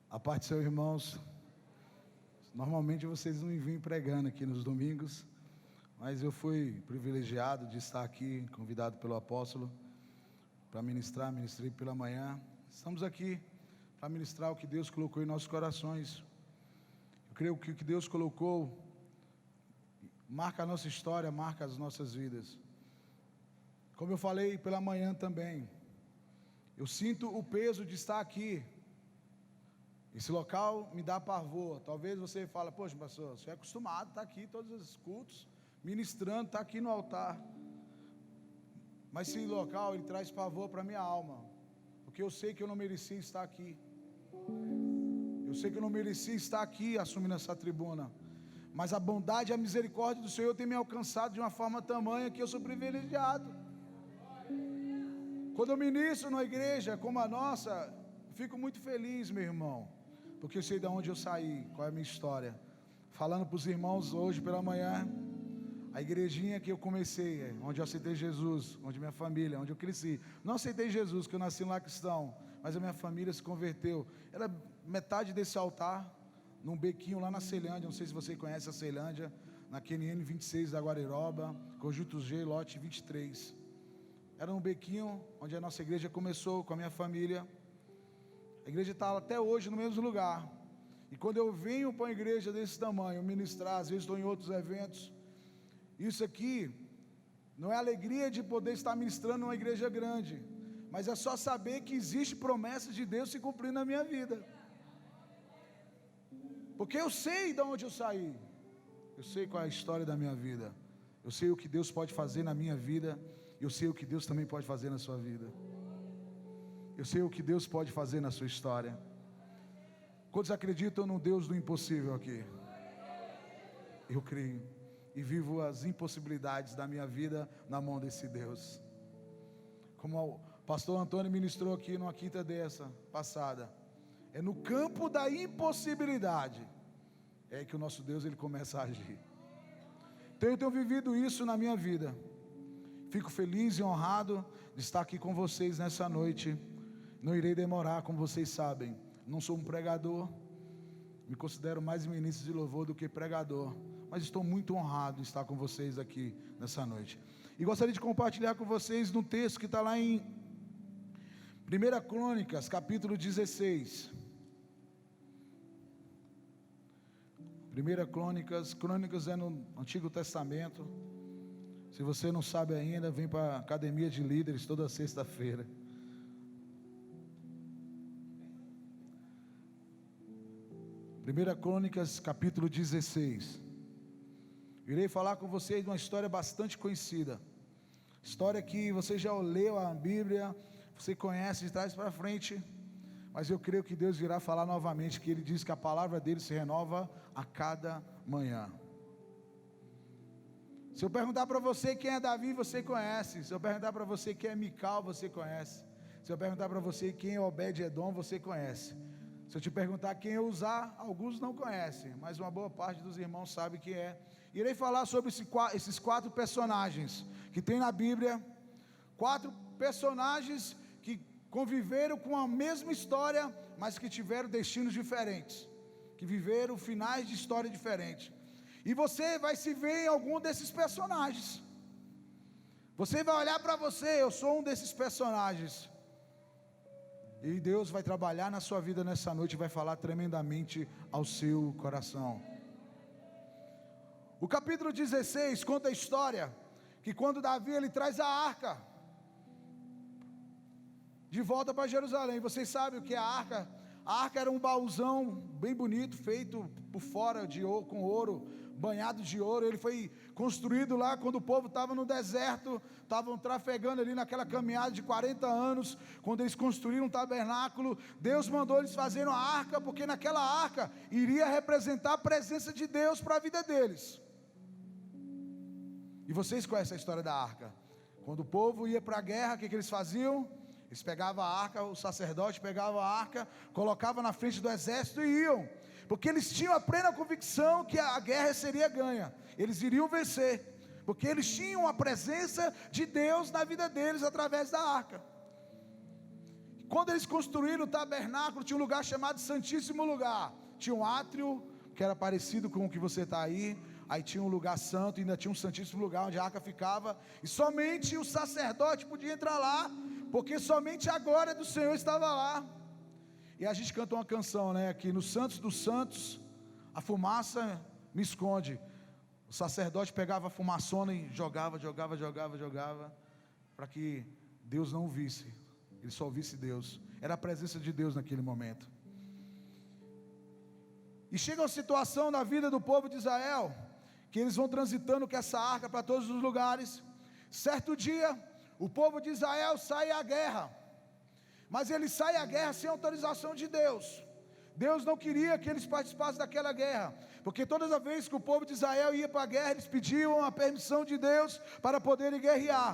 A parte dos seus irmãos. Normalmente vocês não me vêm pregando aqui nos domingos, mas eu fui privilegiado de estar aqui, convidado pelo apóstolo para ministrei pela manhã. Estamos aqui para ministrar o que Deus colocou em nossos corações. Eu creio que o que Deus colocou marca a nossa história, marca as nossas vidas. Como eu falei pela manhã também, eu sinto o peso de estar aqui. Esse local me dá pavor. Talvez você fale, poxa, pastor, você é acostumado a estar aqui todos os cultos, ministrando, está aqui no altar. Mas esse local, ele traz pavor para a minha alma, porque eu sei que eu não merecia estar aqui. Eu sei que eu não merecia estar aqui assumindo essa tribuna, mas a bondade e a misericórdia do Senhor tem me alcançado de uma forma tamanha que eu sou privilegiado. Quando eu ministro numa igreja como a nossa, fico muito feliz, meu irmão, porque eu sei de onde eu saí, qual é a minha história. Falando para os irmãos hoje pela manhã, a igrejinha que eu comecei, onde eu aceitei Jesus, onde minha família, onde eu cresci. Não aceitei Jesus, que eu nasci lá cristão, mas a minha família se converteu. Era metade desse altar, num bequinho lá na Ceilândia, não sei se você conhece a Ceilândia, na QNN 26 da Guariroba, Conjunto G, lote 23. Era um bequinho onde a nossa igreja começou com a minha família. A igreja está até hoje no mesmo lugar. E quando eu venho para uma igreja desse tamanho, ministrar, às vezes estou em outros eventos, isso aqui não é alegria de poder estar ministrando numa igreja grande, mas é só saber que existe promessa de Deus se cumprindo na minha vida. Porque eu sei de onde eu saí, eu sei qual é a história da minha vida, eu sei o que Deus pode fazer na minha vida, eu sei o que Deus também pode fazer na sua vida. Eu sei o que Deus pode fazer na sua história. Quantos acreditam no Deus do impossível aqui? Eu creio e vivo as impossibilidades da minha vida na mão desse Deus. Como o pastor Antônio ministrou aqui numa quinta dessa passada, é no campo da impossibilidade é que o nosso Deus ele começa a agir. Então eu tenho vivido isso na minha vida. Fico feliz e honrado de estar aqui com vocês nessa noite. Não irei demorar, como vocês sabem. Não sou um pregador, me considero mais ministro de louvor do que pregador, mas estou muito honrado de estar com vocês aqui nessa noite. E gostaria de compartilhar com vocês um texto que está lá em 1 Crônicas, capítulo 16. 1 Crônicas é no Antigo Testamento. Se você não sabe ainda, vem para a Academia de Líderes toda sexta-feira. Primeira Crônicas, capítulo 16. Irei falar com vocês de uma história bastante conhecida. História que você já leu a Bíblia, você conhece de trás para frente, mas eu creio que Deus irá falar novamente, que Ele diz que a palavra dele se renova a cada manhã. Se eu perguntar para você quem é Davi, você conhece. Se eu perguntar para você quem é Mical, você conhece. Se eu perguntar para você quem é Obed-Edom, você conhece. Se eu te perguntar quem é Uzá, alguns não conhecem, mas uma boa parte dos irmãos sabe quem é. Irei falar sobre esses 4 personagens que tem na Bíblia. 4 personagens que conviveram com a mesma história, mas que tiveram destinos diferentes, que viveram finais de história diferentes. E você vai se ver em algum desses personagens. Você vai olhar para você, eu sou um desses personagens. E Deus vai trabalhar na sua vida nessa noite e vai falar tremendamente ao seu coração. O capítulo 16 conta a história que quando Davi ele traz a arca de volta para Jerusalém. Vocês sabem o que é a arca? A arca era um baúzão bem bonito, feito por fora com ouro, banhado de ouro. Ele foi construído lá quando o povo estava no deserto, estavam trafegando ali naquela caminhada de 40 anos, quando eles construíram um tabernáculo. Deus mandou eles fazerem a arca, porque naquela arca iria representar a presença de Deus para a vida deles. E vocês conhecem a história da arca. Quando o povo ia para a guerra, o que eles faziam? Eles pegavam a arca, o sacerdote pegava a arca, colocava na frente do exército e iam, porque eles tinham a plena convicção que a guerra seria ganha, eles iriam vencer, porque eles tinham a presença de Deus na vida deles através da arca. quando eles construíram o tabernáculo, tinha um lugar chamado Santíssimo Lugar. Tinha um átrio, que era parecido com o que você está aí. Aí tinha um lugar santo, ainda tinha um Santíssimo Lugar, onde a arca ficava. E somente o sacerdote podia entrar lá, porque somente a glória do Senhor estava lá. E a gente canta uma canção, né? Que no Santos dos Santos, a fumaça me esconde. O sacerdote pegava a fumaçona e jogava, para que Deus não o visse. Ele só visse Deus. Era a presença de Deus naquele momento. E chega uma situação na vida do povo de Israel, que eles vão transitando com essa arca para todos os lugares. Certo dia, o povo de Israel sai à guerra, mas eles saem à guerra sem autorização de Deus. Deus não queria que eles participassem daquela guerra, porque todas as vezes que o povo de Israel ia para a guerra, eles pediam a permissão de Deus para poderem guerrear,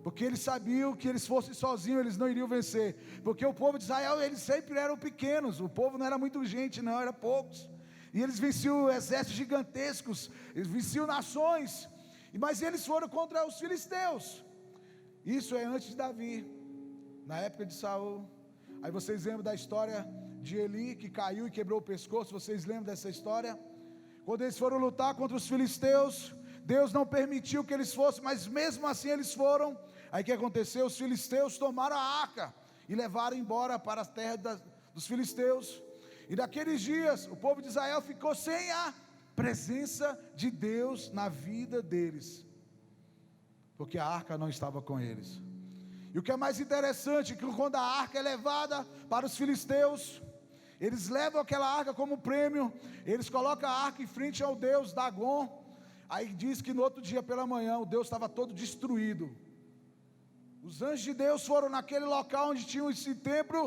porque eles sabiam que eles fossem sozinhos, eles não iriam vencer, porque o povo de Israel, eles sempre eram pequenos, o povo não era muito gente não, era poucos, e eles venciam exércitos gigantescos, eles venciam nações, mas eles foram contra os filisteus. Isso é antes de Davi, na época de Saul. Aí vocês lembram da história de Eli, que caiu e quebrou o pescoço, vocês lembram dessa história? Quando eles foram lutar contra os filisteus, Deus não permitiu que eles fossem, mas mesmo assim eles foram. Aí o que aconteceu? Os filisteus tomaram a arca e levaram embora para a terra dos filisteus. E naqueles dias, o povo de Israel ficou sem a presença de Deus na vida deles, porque a arca não estava com eles. E o que é mais interessante, é que quando a arca é levada para os filisteus, eles levam aquela arca como prêmio, eles colocam a arca em frente ao deus Dagon. Aí diz que no outro dia pela manhã, o deus estava todo destruído. Os anjos de Deus foram naquele local onde tinha esse templo,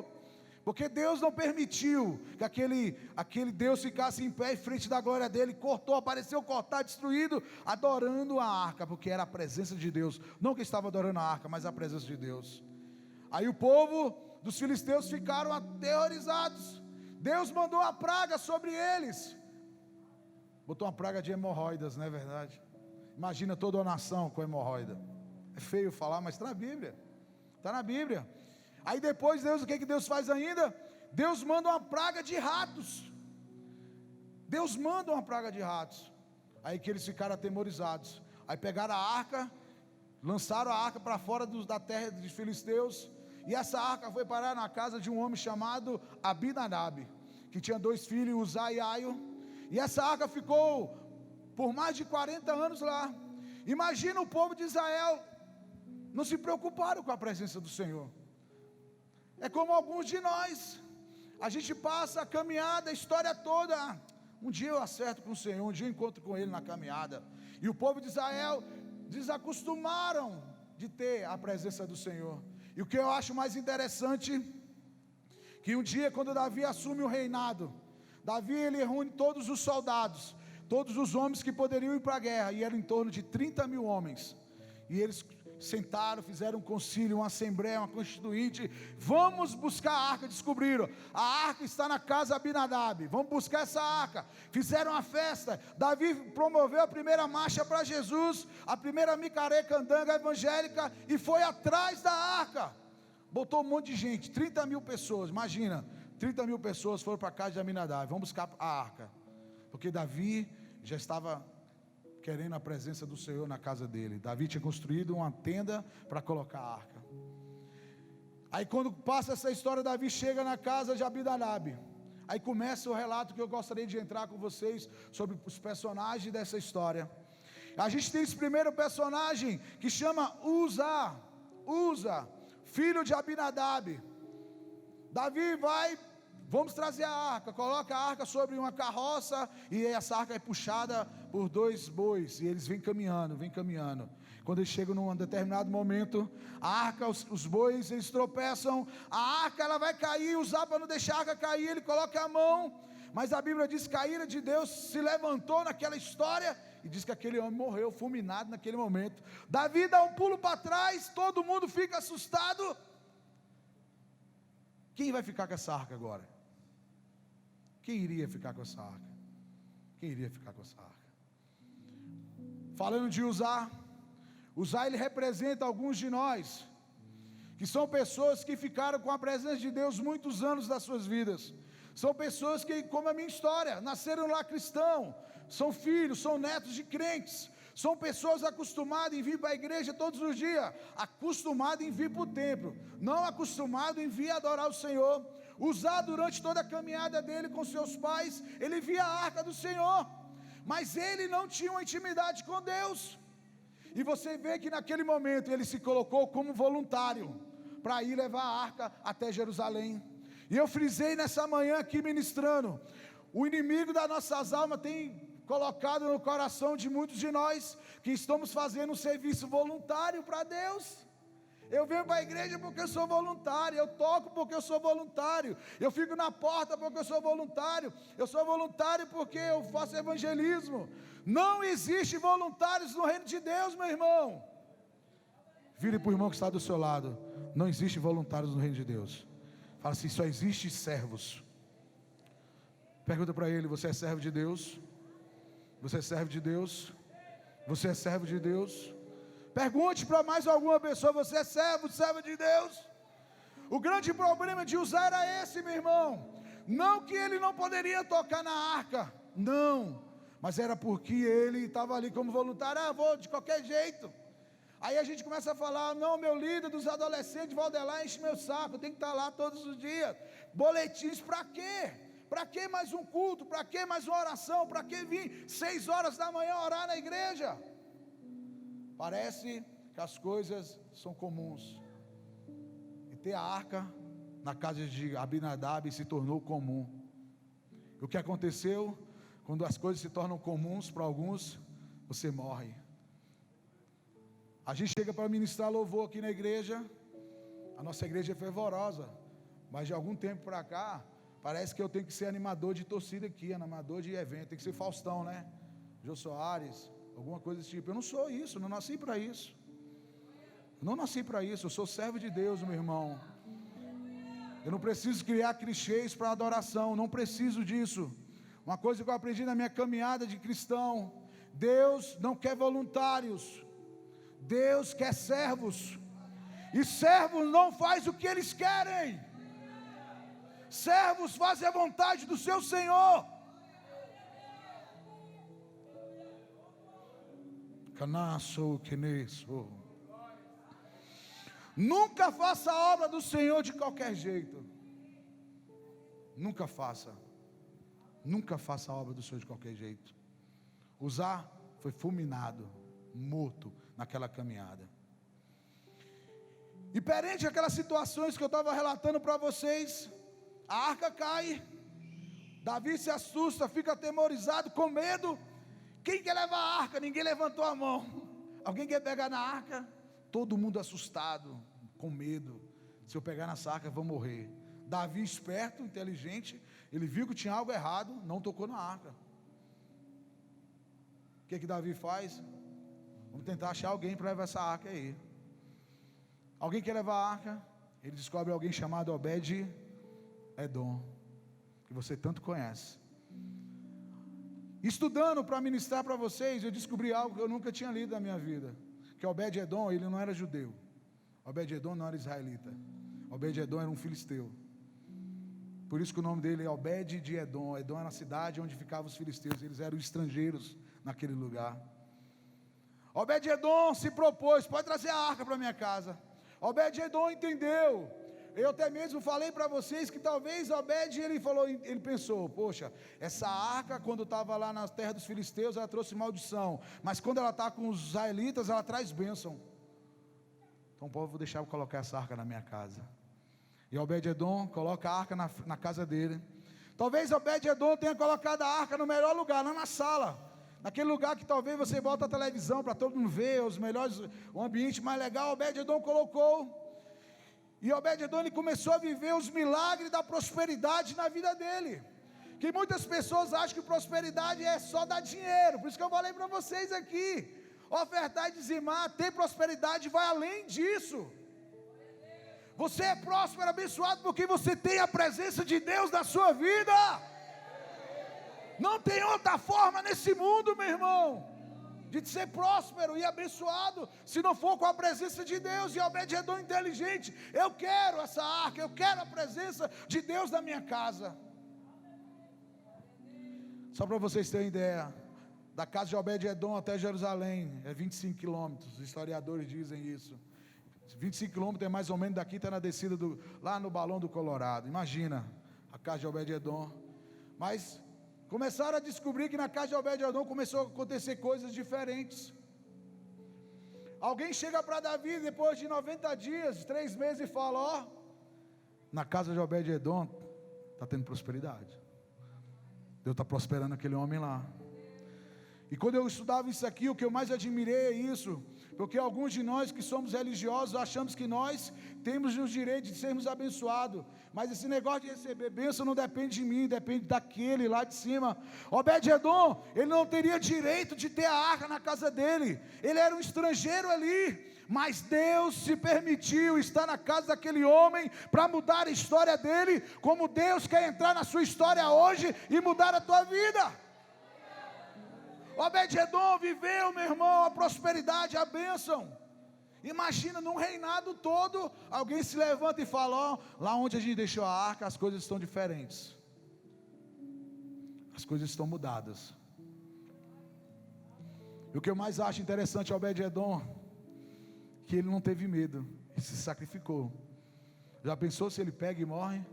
porque Deus não permitiu que aquele Deus ficasse em pé em frente da glória dele. Apareceu cortado, destruído, adorando a arca, porque era a presença de Deus, não que estava adorando a arca, mas a presença de Deus. Aí o povo dos filisteus ficaram aterrorizados. Deus mandou a praga sobre eles, botou uma praga de hemorroidas, não é verdade? Imagina toda uma nação com hemorroida. É feio falar, mas está na Bíblia, está na Bíblia. Aí depois Deus, o que Deus faz ainda? Deus manda uma praga de ratos. Deus manda uma praga de ratos. Aí que eles ficaram atemorizados. Aí pegaram a arca, lançaram a arca para fora da terra dos filisteus. E essa arca foi parar na casa de um homem chamado Abinadab, que tinha 2 filhos, Uzá e Aio. E essa arca ficou por mais de 40 anos lá. Imagina o povo de Israel, não se preocuparam com a presença do Senhor. É como alguns de nós, a gente passa a caminhada, a história toda, um dia eu acerto com o Senhor, um dia eu encontro com Ele na caminhada. E o povo de Israel desacostumaram de ter a presença do Senhor. E o que eu acho mais interessante, que um dia quando Davi assume o reinado, Davi ele reúne todos os soldados, todos os homens que poderiam ir para a guerra, e eram em torno de 30 mil homens, e eles sentaram, fizeram um concílio, uma assembleia, uma constituinte. Vamos buscar a arca. Descobriram, a arca está na casa de Abinadab, vamos buscar essa arca. Fizeram uma festa. Davi promoveu a primeira marcha para Jesus, a primeira micaré-candanga evangélica, e foi atrás da arca. Botou um monte de gente, 30 mil pessoas, imagina, 30 mil pessoas foram para a casa de Abinadab, vamos buscar a arca, porque Davi já estava querendo a presença do Senhor na casa dele. Davi tinha construído uma tenda para colocar a arca. Aí quando passa essa história, Davi chega na casa de Abinadab. Aí começa o relato que eu gostaria de entrar com vocês sobre os personagens dessa história. A gente tem esse primeiro personagem que chama Uza, filho de Abinadab. Davi vai, vamos trazer a arca, coloca a arca sobre uma carroça, e essa arca é puxada por 2 bois, e eles vêm caminhando. Quando eles chegam num determinado momento, a arca, os bois, eles tropeçam, a arca ela vai cair, Uzá, para não deixar a arca cair, ele coloca a mão, mas a Bíblia diz que a ira de Deus se levantou naquela história, e diz que aquele homem morreu fulminado naquele momento. Davi dá um pulo para trás, todo mundo fica assustado. Quem vai ficar com essa arca agora? Quem iria ficar com essa arca? Falando de Uzá, ele representa alguns de nós, que são pessoas que ficaram com a presença de Deus muitos anos das suas vidas. São pessoas que, como a minha história, nasceram lá cristão, são filhos, são netos de crentes. São pessoas acostumadas em vir para a igreja todos os dias, acostumadas em vir para o templo, não acostumadas em vir adorar o Senhor. Usar durante toda a caminhada dele com seus pais, ele via a arca do Senhor, mas ele não tinha uma intimidade com Deus. E você vê que naquele momento ele se colocou como voluntário para ir levar a arca até Jerusalém. E eu frisei nessa manhã aqui ministrando, o inimigo das nossas almas tem colocado no coração de muitos de nós, que estamos fazendo um serviço voluntário para Deus. Eu venho para a igreja porque eu sou voluntário, eu toco porque eu sou voluntário, eu fico na porta porque eu sou voluntário porque eu faço evangelismo. Não existe voluntários no reino de Deus, meu irmão. Vire para o irmão que está do seu lado. Não existe voluntários no reino de Deus. Fala assim, só existe servos. Pergunta para ele, você é servo de Deus? Você é servo de Deus? Você é servo de Deus? Pergunte para mais alguma pessoa, você é servo de Deus? O grande problema de Uzá era esse, meu irmão. Não que ele não poderia tocar na arca, não, mas era porque ele estava ali como voluntário, vou de qualquer jeito. Aí a gente começa a falar, não, meu líder dos adolescentes, Valdelá, enche meu saco, eu tenho que estar lá todos os dias. Boletins para quê? Para que mais um culto? Para que mais uma oração? Para que vir 6 horas da manhã orar na igreja? Parece que as coisas são comuns. E ter a arca na casa de Abinadab se tornou comum. E o que aconteceu? Quando as coisas se tornam comuns para alguns, você morre. A gente chega para ministrar louvor aqui na igreja. A nossa igreja é fervorosa, mas de algum tempo para cá, parece que eu tenho que ser animador de torcida aqui, animador de evento, tem que ser Faustão, né? Jô Soares, alguma coisa desse tipo. Eu não sou isso, não nasci para isso. Não nasci para isso, eu sou servo de Deus, meu irmão. Eu não preciso criar clichês para adoração, não preciso disso. Uma coisa que eu aprendi na minha caminhada de cristão: Deus não quer voluntários, Deus quer servos. E servos não faz o que eles querem. Servos fazem a vontade do seu Senhor. Canaço, queneço. Nunca faça a obra do Senhor de qualquer jeito. Nunca faça. Nunca faça a obra do Senhor de qualquer jeito. Uzá foi fulminado, morto naquela caminhada. E perante aquelas situações que eu estava relatando para vocês, a arca cai, Davi se assusta, fica atemorizado, com medo. Quem quer levar a arca? Ninguém levantou a mão. Alguém quer pegar na arca? Todo mundo assustado, com medo. Se eu pegar nessa arca, eu vou morrer. Davi, esperto, inteligente, ele viu que tinha algo errado, não tocou na arca. O que Davi faz? Vamos tentar achar alguém para levar essa arca aí. Alguém quer levar a arca? Ele descobre alguém chamado Obed-Edom, que você tanto conhece. Estudando para ministrar para vocês, eu descobri algo que eu nunca tinha lido na minha vida, que Obed-Edom, ele não era judeu. Obed-Edom não era israelita. Obed-Edom era um filisteu. Por isso que o nome dele é Obed de Edom. Edom era a cidade onde ficavam os filisteus. Eles eram estrangeiros naquele lugar. Obed-Edom se propôs, pode trazer a arca para minha casa. Obed-Edom entendeu. Eu até mesmo falei para vocês que talvez Obed, ele pensou, poxa, essa arca quando estava lá na terra dos filisteus, ela trouxe maldição, mas quando ela está com os israelitas, ela traz bênção. Então, povo, vou deixar eu colocar essa arca na minha casa. E Obed-Edom coloca a arca na casa dele. Talvez Obed-Edom tenha colocado a arca no melhor lugar, lá na sala. Naquele lugar que talvez você bota a televisão para todo mundo ver, o ambiente mais legal, Obed-Edom colocou. E Obed-Edom, ele começou a viver os milagres da prosperidade na vida dele. Que muitas pessoas acham que prosperidade é só dar dinheiro. Por isso que eu falei para vocês aqui, ofertar e dizimar, ter prosperidade vai além disso. Você é próspero, abençoado, porque você tem a presença de Deus na sua vida. Não tem outra forma nesse mundo, meu irmão. de ser próspero e abençoado, se não for com a presença de Deus. E Obed-edom inteligente: eu quero essa arca, eu quero a presença de Deus na minha casa. Só para vocês terem ideia, da casa de Obed-edom até Jerusalém é 25 quilômetros, os historiadores dizem isso. 25 quilômetros é mais ou menos daqui, está na descida lá no Balão do Colorado. Imagina a casa de Obed-edom. Mas começaram a descobrir que na casa de Obed-edom começou a acontecer coisas diferentes. Alguém chega para Davi depois de 90 dias, 3 meses, e fala: ó, na casa de Obed-edom está tendo prosperidade. Deus está prosperando aquele homem lá. E quando eu estudava isso aqui, o que eu mais admirei é isso, porque alguns de nós que somos religiosos achamos que nós temos o direito de sermos abençoados, mas esse negócio de receber bênção não depende de mim, depende daquele lá de cima. Obed-edom, ele não teria direito de ter a arca na casa dele, ele era um estrangeiro ali, mas Deus se permitiu estar na casa daquele homem para mudar a história dele, como Deus quer entrar na sua história hoje e mudar a tua vida. Obed-edom viveu, meu irmão, a prosperidade, a bênção. Imagina, num reinado todo, alguém se levanta e fala: ó, lá onde a gente deixou a arca, as coisas estão diferentes, as coisas estão mudadas. E o que eu mais acho interessante, Obed-edom, que ele não teve medo, ele se sacrificou. Já pensou se ele pega e morre?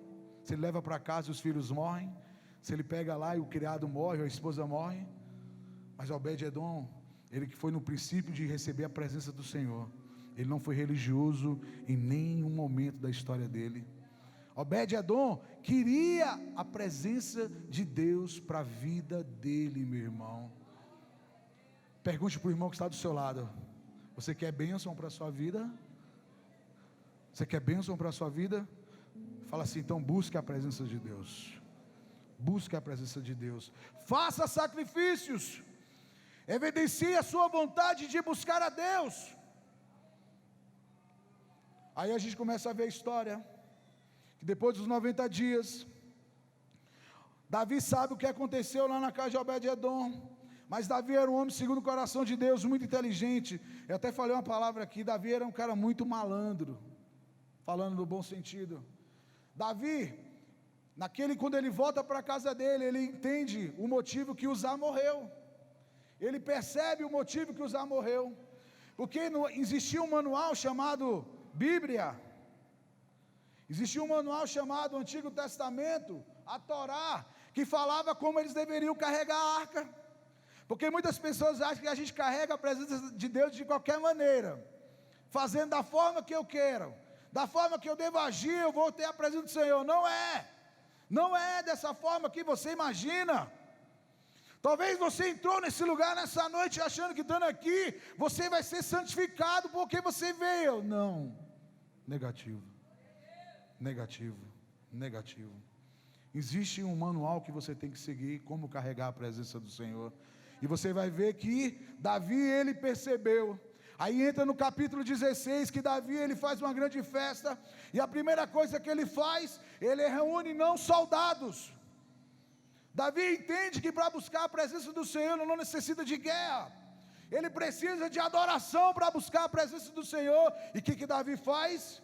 Se ele leva para casa e os filhos morrem? Se ele pega lá e o criado morre, ou a esposa morre? Mas Obed-edom, ele que foi no princípio de receber a presença do Senhor, ele não foi religioso em nenhum momento da história dele. Obed-edom queria a presença de Deus para a vida dele, meu irmão. Pergunte para o irmão que está do seu lado: você quer bênção para a sua vida? Você quer bênção para a sua vida? Fala assim: então busque a presença de Deus. Busque a presença de Deus. Faça sacrifícios. Evidencie a sua vontade de buscar a Deus. Aí a gente começa a ver a história, que depois dos 90 dias, Davi sabe o que aconteceu lá na casa de Obed-edom, mas Davi era um homem segundo o coração de Deus, muito inteligente. Eu até falei uma palavra aqui: Davi era um cara muito malandro, falando no bom sentido. Davi, quando ele volta para a casa dele, ele entende o motivo que Uzá morreu. Ele percebe o motivo que Uzá morreu, porque existia um manual chamado Bíblia, existia um manual chamado Antigo Testamento, a Torá, que falava como eles deveriam carregar a arca, porque muitas pessoas acham que a gente carrega a presença de Deus de qualquer maneira, fazendo da forma que eu quero, da forma que eu devo agir, eu vou ter a presença do Senhor. Não é dessa forma que você imagina. Talvez você entrou nesse lugar nessa noite achando que estando aqui, você vai ser santificado porque você veio. Não, negativo. Existe um manual que você tem que seguir, como carregar a presença do Senhor. E você vai ver que Davi, ele percebeu. Aí entra no capítulo 16, que Davi, ele faz uma grande festa, e a primeira coisa que ele faz, ele reúne não soldados. Davi entende que para buscar a presença do Senhor não necessita de guerra, ele precisa de adoração para buscar a presença do Senhor. E o que Davi faz?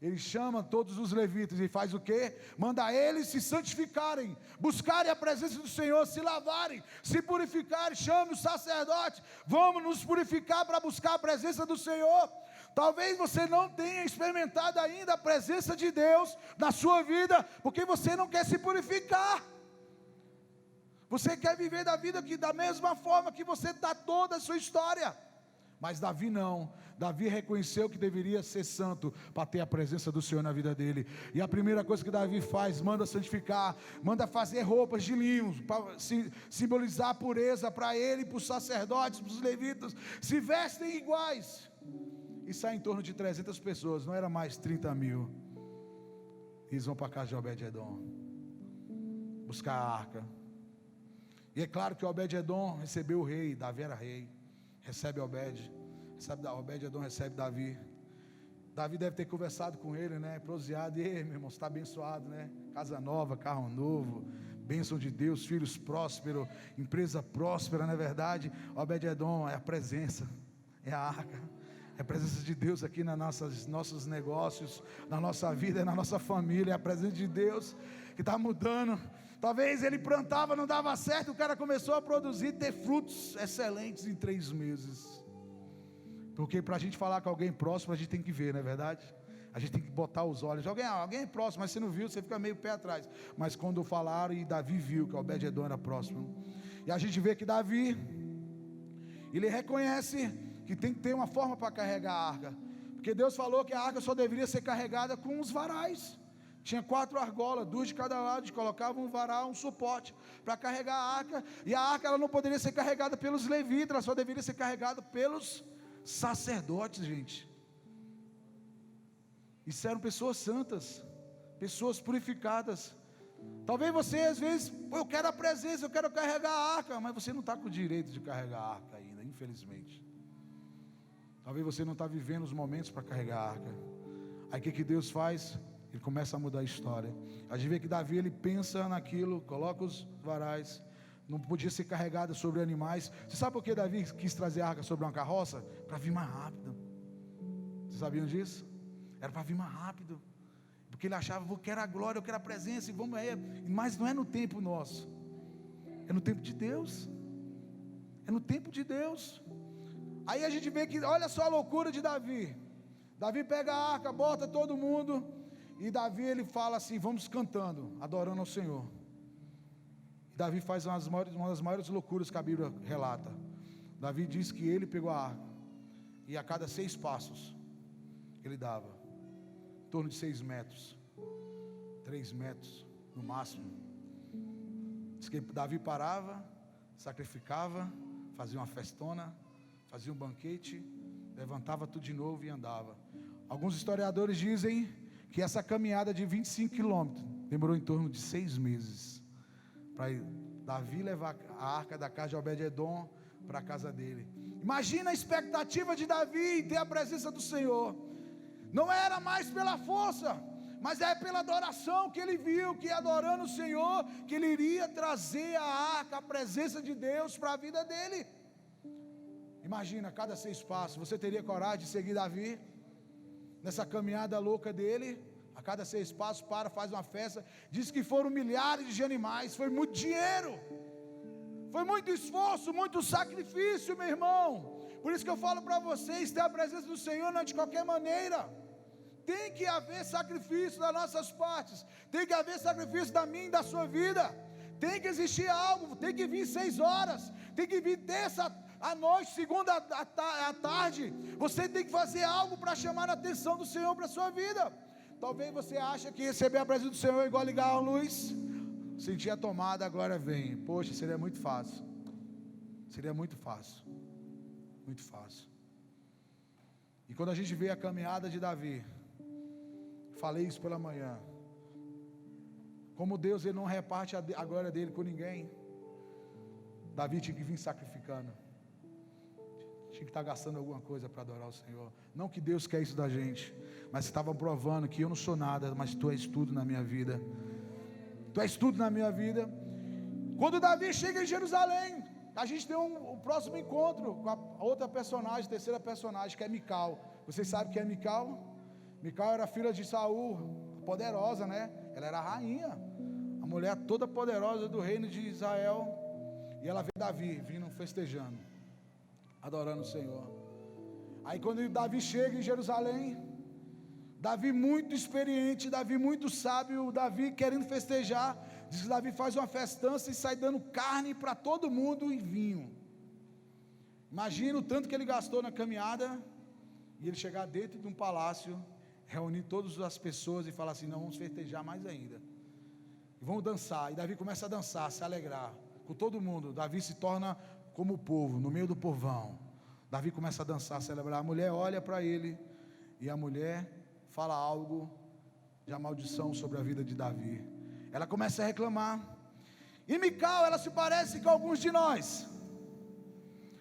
Ele chama todos os levitas e faz o quê? Manda eles se santificarem, buscarem a presença do Senhor, se lavarem, se purificarem. Chame os sacerdotes, vamos nos purificar para buscar a presença do Senhor. Talvez você não tenha experimentado ainda a presença de Deus na sua vida, porque você não quer se purificar. Você quer viver da vida que da mesma forma que você está toda a sua história. Mas Davi não. Davi reconheceu que deveria ser santo para ter a presença do Senhor na vida dele. E a primeira coisa que Davi faz, manda santificar, manda fazer roupas de linho para simbolizar a pureza para ele, para os sacerdotes, para os levitas. Se vestem iguais. E sai em torno de 300 pessoas, não era mais 30 mil. E eles vão para a casa de Obed-edom buscar a arca. E é claro que Obed-edom recebeu o rei. Davi era rei. Recebe Obed-edom recebe Davi. Davi deve ter conversado com ele, né? Proseado: e meu irmão, você está abençoado, né? Casa nova, carro novo, bênção de Deus, filhos prósperos, empresa próspera, não é verdade? Obed-edom é a presença, é a arca, é a presença de Deus aqui nos nossos negócios, na nossa vida, na nossa família, é a presença de Deus que está mudando. Talvez ele plantava, não dava certo, o cara começou a produzir, ter frutos excelentes em 3 meses. Porque para a gente falar com alguém próximo, a gente tem que ver, não é verdade? A gente tem que botar os olhos. Alguém é próximo, mas você não viu, você fica meio pé atrás. Mas quando falaram, e Davi viu que Obed-edom era próximo. E a gente vê que Davi, ele reconhece que tem que ter uma forma para carregar a arca. Porque Deus falou que a arca só deveria ser carregada com os varais. Tinha 4 argolas, 2 de cada lado, eles colocavam um varal, um suporte para carregar a arca. E a arca ela não poderia ser carregada pelos levitas, ela só deveria ser carregada pelos sacerdotes, gente. Isso eram pessoas santas, pessoas purificadas. Talvez você às vezes, eu quero a presença, eu quero carregar a arca, mas você não está com o direito de carregar a arca ainda, infelizmente. Talvez você não está vivendo os momentos para carregar a arca. Aí o que Deus faz? Ele começa a mudar a história. A gente vê que Davi, ele pensa naquilo, coloca os varais, não podia ser carregada sobre animais. Você sabe por que Davi quis trazer a arca sobre uma carroça? Para vir mais rápido. Vocês sabiam disso? Era para vir mais rápido, porque ele achava, eu quero a glória, eu quero a presença, e vamos aí. Mas não é no tempo nosso, é no tempo de Deus, é no tempo de Deus. Aí a gente vê que, olha só a loucura de Davi. Davi pega a arca, bota todo mundo, e Davi ele fala assim, vamos cantando, adorando ao Senhor. Davi faz uma das maiores loucuras que a Bíblia relata. Davi diz que ele pegou a arca, e a cada 6 passos, ele dava em torno de 6 metros, 3 metros no máximo. Diz que Davi parava, sacrificava, fazia uma festona, fazia um banquete, levantava tudo de novo e andava. Alguns historiadores dizem que essa caminhada de 25 quilômetros demorou em torno de 6 meses, para Davi levar a arca da casa de Obed-edom para a casa dele. Imagina a expectativa de Davi em ter a presença do Senhor. Não era mais pela força, mas é pela adoração que ele viu, que adorando o Senhor, que ele iria trazer a arca, a presença de Deus para a vida dele. Imagina, a cada 6 passos, você teria coragem de seguir Davi? Nessa caminhada louca dele, a cada 6 passos faz uma festa, diz que foram milhares de animais, foi muito dinheiro, foi muito esforço, muito sacrifício, meu irmão. Por isso que eu falo para vocês, ter a presença do Senhor não é de qualquer maneira. Tem que haver sacrifício das nossas partes, tem que haver sacrifício da minha e da sua vida. Tem que existir algo, tem que vir 6 horas, tem que vir terça à noite, segunda à tarde. Você tem que fazer algo para chamar a atenção do Senhor para a sua vida. Talvez você ache que receber a presença do Senhor é igual ligar a luz, sentir a tomada, agora vem. Poxa, seria muito fácil. Seria muito fácil. Muito fácil. E quando a gente vê a caminhada de Davi, falei isso pela manhã, como Deus ele não reparte a glória dele com ninguém. Davi tinha que vir sacrificando, tinha que estar gastando alguma coisa para adorar o Senhor. Não que Deus quer isso da gente, mas estava provando que eu não sou nada, mas Tu és tudo na minha vida. Tu és tudo na minha vida. Quando Davi chega em Jerusalém, a gente tem o próximo encontro com a outra personagem, terceira personagem, que é Mical. Vocês sabem quem é Mical? Mical era filha de Saul, poderosa, né? Ela era a rainha, a mulher toda poderosa do reino de Israel. E ela vê Davi vindo festejando, adorando o Senhor. Aí quando Davi chega em Jerusalém, Davi muito experiente, Davi muito sábio, Davi querendo festejar, diz que Davi faz uma festança e sai dando carne para todo mundo e vinho. Imagina o tanto que ele gastou na caminhada, e ele chegar dentro de um palácio, reunir todas as pessoas e falar assim, não, vamos festejar mais ainda, e vamos dançar. E Davi começa a dançar, se alegrar com todo mundo. Davi se torna como o povo, no meio do povão. Davi começa a dançar, a celebrar. A mulher olha para ele, e a mulher fala algo de maldição sobre a vida de Davi. Ela começa a reclamar. E Mical, ela se parece com alguns de nós,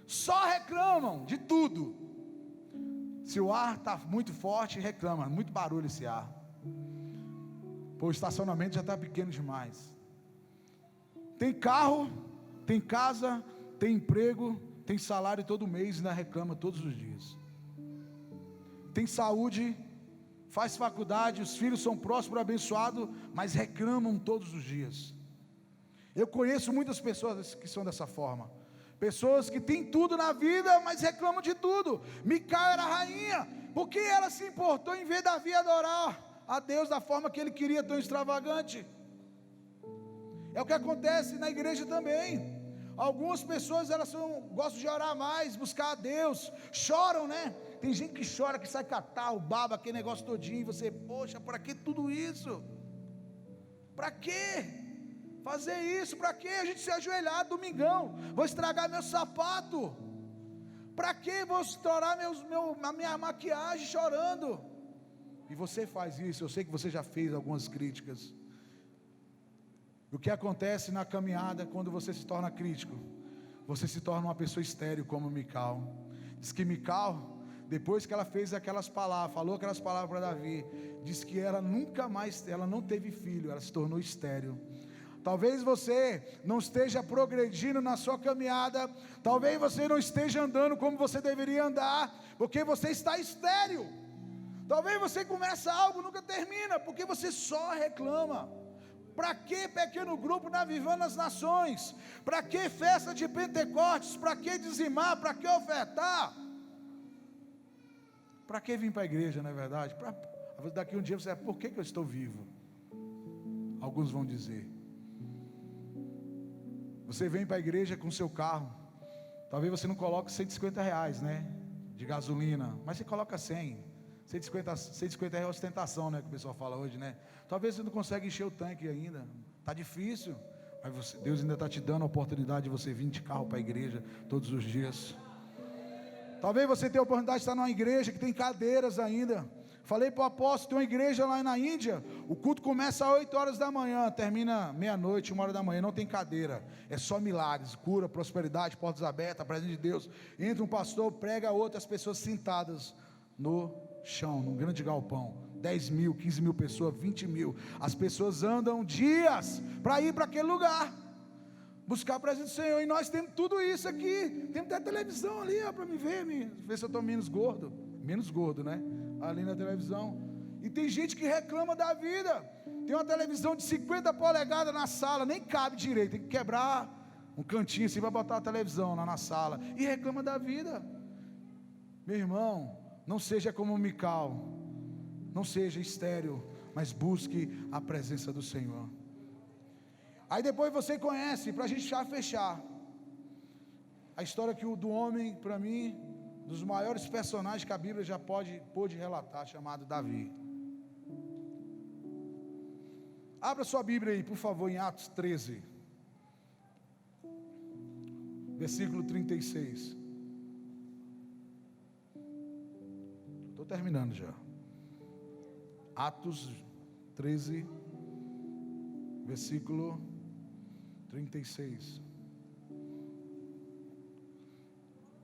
só reclamam de tudo. Se o ar está muito forte, reclama, muito barulho esse ar. Pô, o estacionamento já está pequeno demais. tem carro, tem casa, tem emprego, tem salário todo mês e ainda reclama todos os dias. Tem saúde, faz faculdade, os filhos são prósperos, abençoados, mas reclamam todos os dias. Eu conheço muitas pessoas que são dessa forma. Pessoas que têm tudo na vida, mas reclamam de tudo. Mical era rainha, porque ela se importou em ver Davi adorar a Deus da forma que ele queria, tão extravagante. É o que acontece na igreja também. Algumas pessoas gostam de orar mais, buscar a Deus, choram, né? Tem gente que chora, que sai catarro, baba, aquele negócio todinho, e você, poxa, para que tudo isso? Para quê? Fazer isso, para que a gente se ajoelhar domingão? Vou estragar meu sapato. Para que vou estourar a minha maquiagem chorando? E você faz isso, eu sei que você já fez algumas críticas. O que acontece na caminhada quando você se torna crítico? Você se torna uma pessoa estéril como Mical. Diz que Mical, depois que ela fez aquelas palavras, falou aquelas palavras para Davi, diz que ela nunca mais, ela não teve filho, ela se tornou estéril. Talvez você não esteja progredindo na sua caminhada, talvez você não esteja andando como você deveria andar, porque você está estéril. Talvez você comece algo, nunca termina, porque você só reclama. Para que pequeno grupo na Vivando as Nações? Para que festa de Pentecostes? Para que dizimar? Para que ofertar? Para que vir para a igreja, não é verdade? Daqui um dia você vai, por que eu estou vivo? Alguns vão dizer. Você vem para a igreja com seu carro, talvez você não coloque R$150, né, de gasolina, mas você coloca 100, 150 é ostentação, né, que o pessoal fala hoje, né, talvez você não consegue encher o tanque ainda, está difícil, mas Deus ainda está te dando a oportunidade de você vir de carro para a igreja todos os dias. Talvez você tenha a oportunidade de estar numa igreja que tem cadeiras ainda. Falei para o apóstolo, tem uma igreja lá na Índia, o culto começa às 8 horas da manhã, termina meia-noite, 1 hora da manhã, não tem cadeira, é só milagres, cura, prosperidade, portas abertas, a presença de Deus. Entra um pastor, prega outro, as pessoas sentadas no chão, num grande galpão, 10 mil, 15 mil pessoas, 20 mil, as pessoas andam dias para ir para aquele lugar, buscar a presença do Senhor, e nós temos tudo isso aqui, temos até televisão ali, para me ver se eu estou menos gordo, né? Ali na televisão, e tem gente que reclama da vida. Tem uma televisão de 50 polegadas na sala, nem cabe direito, tem que quebrar um cantinho assim para botar a televisão lá na sala, e reclama da vida. Meu irmão, não seja como Mical, não seja estéril, mas busque a presença do Senhor. Aí depois você conhece, para a gente já fechar, a história do homem, para mim, dos maiores personagens que a Bíblia já pôde relatar, chamado Davi. Abra sua Bíblia aí, por favor, em Atos 13, versículo 36. Estou terminando já. Atos 13, versículo 36.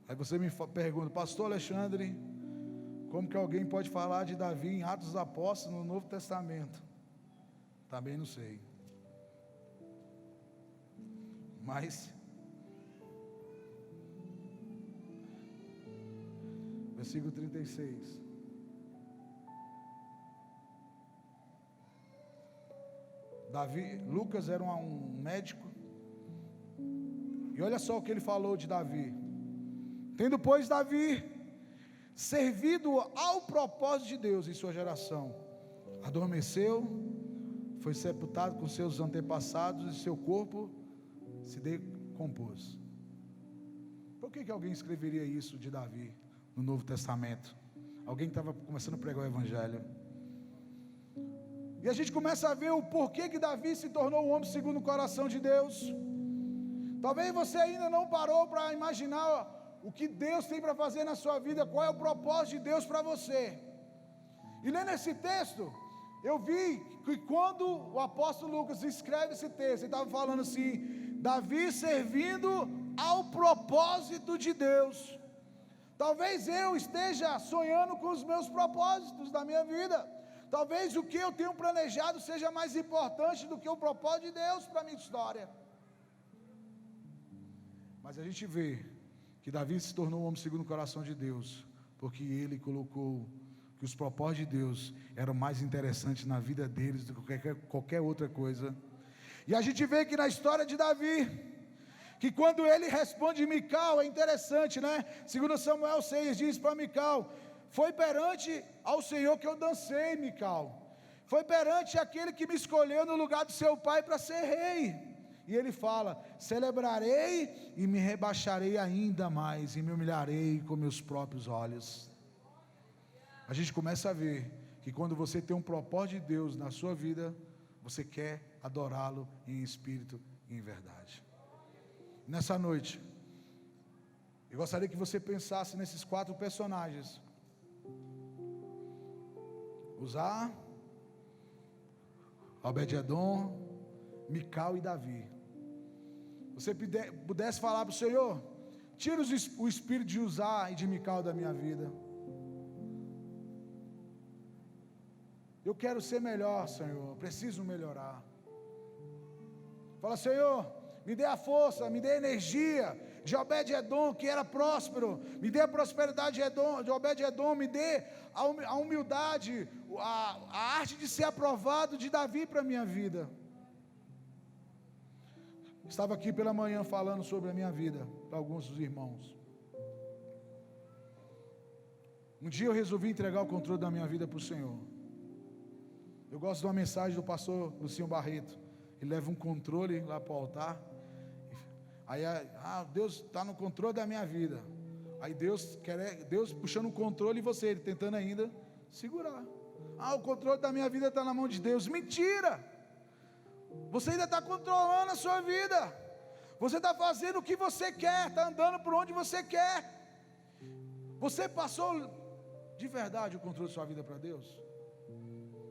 Aí você me pergunta, pastor Alexandre, como que alguém pode falar de Davi em Atos dos Apóstolos no Novo Testamento? Também não sei. Mas, versículo 36. Lucas era um médico, e olha só o que ele falou de Davi. Tendo, pois, Davi servido ao propósito de Deus em sua geração, adormeceu, foi sepultado com seus antepassados, e seu corpo se decompôs. Por que alguém escreveria isso de Davi no Novo Testamento? Alguém que estava começando a pregar o Evangelho. E a gente começa a ver o porquê que Davi se tornou um homem segundo o coração de Deus. Talvez você ainda não parou para imaginar o que Deus tem para fazer na sua vida, qual é o propósito de Deus para você. E lendo esse texto, eu vi que quando o apóstolo Lucas escreve esse texto, ele estava falando assim, Davi servindo ao propósito de Deus. Talvez eu esteja sonhando com os meus propósitos da minha vida, talvez o que eu tenho planejado seja mais importante do que o propósito de Deus para a minha história. Mas a gente vê que Davi se tornou um homem segundo o coração de Deus, porque ele colocou que os propósitos de Deus eram mais interessantes na vida deles do que qualquer outra coisa. E a gente vê que na história de Davi, que quando ele responde Mical, é interessante, né? Segundo Samuel 6 diz para Mical: foi perante ao Senhor que eu dancei, Mical. Foi perante aquele que me escolheu no lugar do seu pai para ser rei. E ele fala: celebrarei e me rebaixarei ainda mais, e me humilharei com meus próprios olhos. A gente começa a ver que quando você tem um propósito de Deus na sua vida, você quer adorá-lo em espírito e em verdade. Nessa noite, eu gostaria que você pensasse nesses 4 personagens: Uzá, Obed-edom, Mical e Davi. Você pudesse falar para o Senhor: tira o espírito de Uzá e de Mical da minha vida. Eu quero ser melhor, Senhor, preciso melhorar. Fala: Senhor, me dê a força, me dê a energia de Obed-edom, que era próspero. Me dê a prosperidade de Obed-edom, me dê a humildade, a arte de ser aprovado de Davi para a minha vida. Estava aqui pela manhã falando sobre a minha vida para alguns dos irmãos. Um dia eu resolvi entregar o controle da minha vida para o Senhor. Eu gosto de uma mensagem do pastor Lucinho Barreto. Ele leva um controle lá para o altar. Aí, Deus está no controle da minha vida. Aí Deus puxando o controle e você, ele tentando ainda segurar. O controle da minha vida está na mão de Deus. Mentira! Você ainda está controlando a sua vida. Você está fazendo o que você quer, está andando por onde você quer. Você passou de verdade o controle da sua vida para Deus?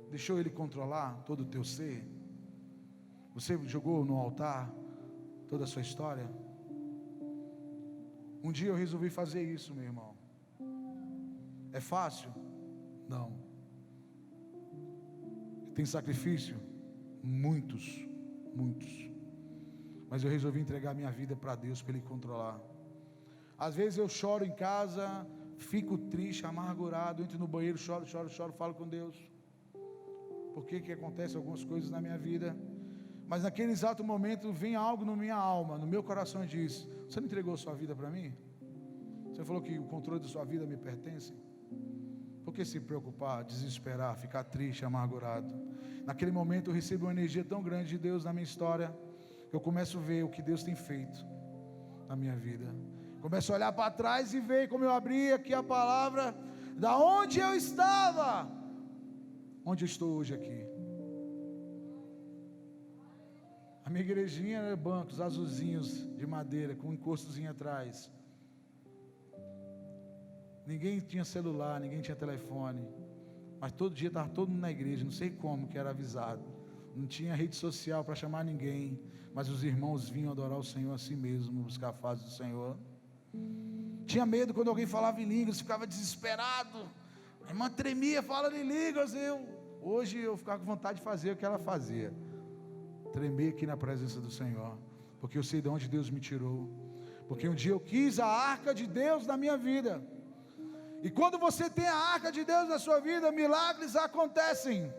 Deixou Ele controlar todo o teu ser? Você jogou no altar toda a sua história? Um dia eu resolvi fazer isso, meu irmão. É fácil? Não. Tem sacrifício? Muitos. Mas eu resolvi entregar minha vida para Deus, para Ele controlar. Às vezes eu choro em casa, fico triste, amargurado, entro no banheiro, choro, falo com Deus. Por que acontece algumas coisas na minha vida? Mas naquele exato momento vem algo na minha alma, no meu coração, e diz: você não entregou sua vida para mim? Você falou que o controle da sua vida me pertence? Por que se preocupar, desesperar, ficar triste, amargurado? Naquele momento eu recebo uma energia tão grande de Deus na minha história, que eu começo a ver o que Deus tem feito na minha vida. Começo a olhar para trás e ver como eu abri aqui a palavra, da onde eu estava, onde eu estou hoje aqui. A minha igrejinha era bancos azulzinhos de madeira, com um encostozinho atrás. Ninguém tinha celular, ninguém tinha telefone. Mas todo dia estava todo mundo na igreja, não sei como que era avisado. Não tinha rede social para chamar ninguém. Mas os irmãos vinham adorar o Senhor a si mesmo, buscar a face do Senhor. Tinha medo quando alguém falava em línguas, ficava desesperado. A irmã tremia falando em línguas. Hoje eu ficava com vontade de fazer o que ela fazia. Tremer aqui na presença do Senhor. Porque eu sei de onde Deus me tirou. Porque um dia eu quis a arca de Deus na minha vida. E quando você tem a arca de Deus na sua vida, milagres acontecem.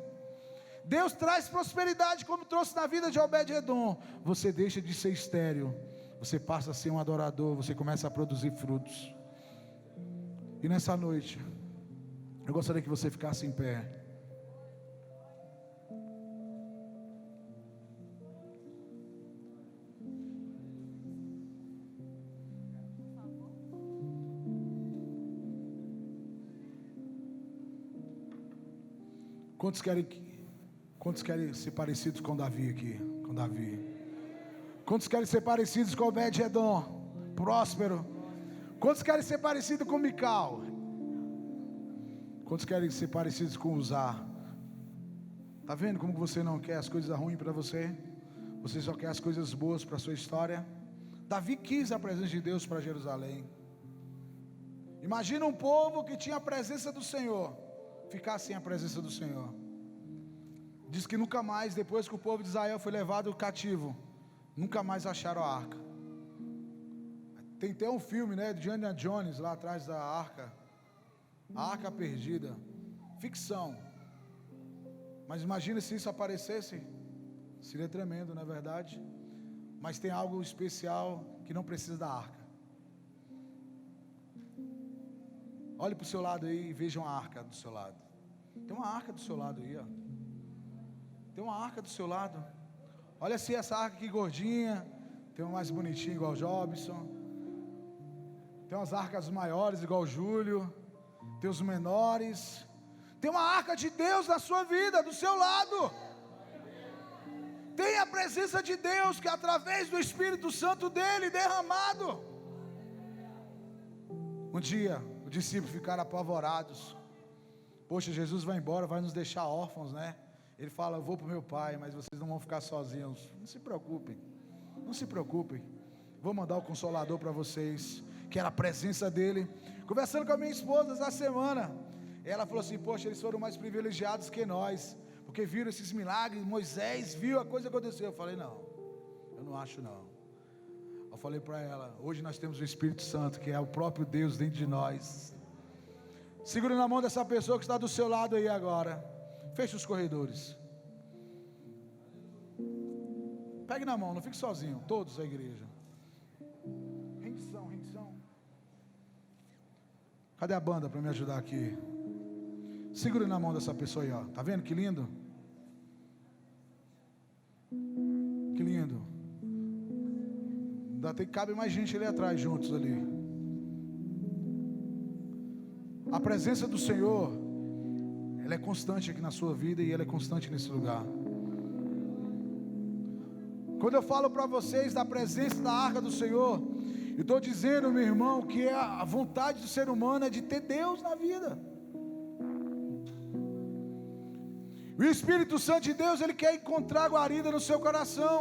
Deus traz prosperidade, como trouxe na vida de Obed-edom. Você deixa de ser estéril, você passa a ser um adorador, você começa a produzir frutos. E nessa noite, eu gostaria que você ficasse em pé. Quantos querem ser parecidos com Davi aqui? Com Davi. Quantos querem ser parecidos com Obed-edom? Próspero. Quantos querem ser parecidos com Mical? Quantos querem ser parecidos com Uzá? Está vendo como você não quer as coisas ruins para você? Você só quer as coisas boas para a sua história? Davi quis a presença de Deus para Jerusalém. Imagina um povo que tinha a presença do Senhor ficar sem a presença do Senhor. Diz que nunca mais, depois que o povo de Israel foi levado cativo, nunca mais acharam a arca. Tem até um filme, né, de Indiana Jones lá atrás da arca. A arca perdida. Ficção. Mas imagina se isso aparecesse. Seria tremendo, não é verdade? Mas tem algo especial que não precisa da arca. Olhe para o seu lado aí e veja uma arca do seu lado. Tem uma arca do seu lado aí, ó. Tem uma arca do seu lado. Olha se essa arca aqui gordinha. Tem uma mais bonitinha igual o Jobson. Tem umas arcas maiores igual o Júlio. Tem os menores. Tem uma arca de Deus na sua vida, do seu lado. Tem a presença de Deus que através do Espírito Santo dele derramado. Um dia os discípulos ficaram apavorados. Poxa, Jesus vai embora, vai nos deixar órfãos, né? Ele fala, eu vou para o meu pai, mas vocês não vão ficar sozinhos. Não se preocupem, não se preocupem. Vou mandar o Consolador para vocês, que era a presença dele. Conversando com a minha esposa essa semana, ela falou assim, poxa, eles foram mais privilegiados que nós, porque viram esses milagres. Moisés viu a coisa acontecer. Eu falei, não, eu não acho não. Eu falei para ela, hoje nós temos o Espírito Santo, que é o próprio Deus dentro de nós. Segure na mão dessa pessoa que está do seu lado aí agora. Feche os corredores. Pegue na mão, não fique sozinho, todos a igreja. Rendição, rendição. Cadê a banda para me ajudar aqui? Segure na mão dessa pessoa aí, ó. Tá vendo que lindo? Que lindo. Ainda cabe mais gente ali atrás, juntos ali. A presença do Senhor, ela é constante aqui na sua vida e ela é constante nesse lugar. Quando eu falo para vocês da presença da arca do Senhor, eu estou dizendo, meu irmão, que a vontade do ser humano é de ter Deus na vida. O Espírito Santo de Deus, ele quer encontrar guarida no seu coração.